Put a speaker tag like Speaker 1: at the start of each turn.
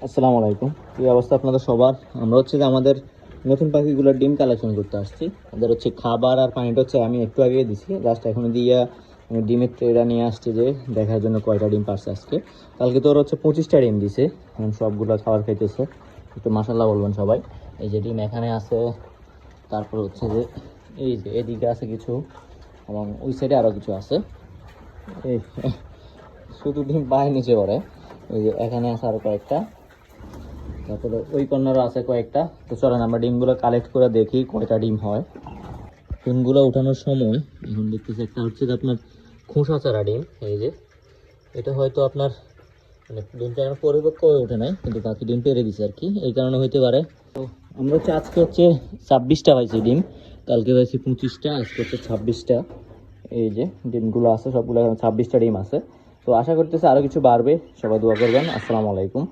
Speaker 1: আসসালামু আলাইকুম। এই অবস্থা আপনাদের সবার। আমরা হচ্ছে যে আমাদের নতুন পাখিগুলোর ডিম কালেকশন করতে আসছি। ওদের হচ্ছে খাবার আর পানিটা হচ্ছে আমি একটু আগে দিছি, জাস্ট এখন দিয়ে আমি ডিমের ট্রেটা নিয়ে আসছি যে দেখার জন্য কয়টা ডিম পারছে আজকে। কালকে তো ওর হচ্ছে 25টা ডিম দিছে, এখন সবগুলো খাবার খাইতেছে। একটু মাশাল্লাহ বলবেন সবাই। এই যে ডিম এখানে আছে, তারপর হচ্ছে যে এই যে এদিকে আছে কিছু, এবং ওই সাইডে আরও কিছু আছে। এই শুধু ডিম পায়ের নিচে পড়ে। এই যে এখানে আছে আরও কয়েকটা, তারপরে ওই কর্নারও আছে কয়েকটা। তো চলেন আমরা ডিমগুলো কালেক্ট করে দেখি কয়টা ডিম হয়। ডিমগুলো উঠানোর সময় এখন দেখতেছি একটা হচ্ছে যে আপনার খোসা চারা ডিম। এই যে এটা হয়তো আপনার মানে ডিমটা এখন পরিপক্ক হয়ে ওঠে নাই, কিন্তু বাকি ডিম পেরে দিছে আর কি, এই কারণে হইতে পারে। তো আমরা হচ্ছে আজকে হচ্ছে 26টা পাইছি ডিম, কালকে পাইছি 25টা, আজকে হচ্ছে 26টা। এই যে ডিমগুলো আছে সবগুলো, এখন 26টা ডিম আছে। তো আশা করতেছি আরও কিছু বাড়বে, সবাই দোয়া করবেন। আসসালামু আলাইকুম।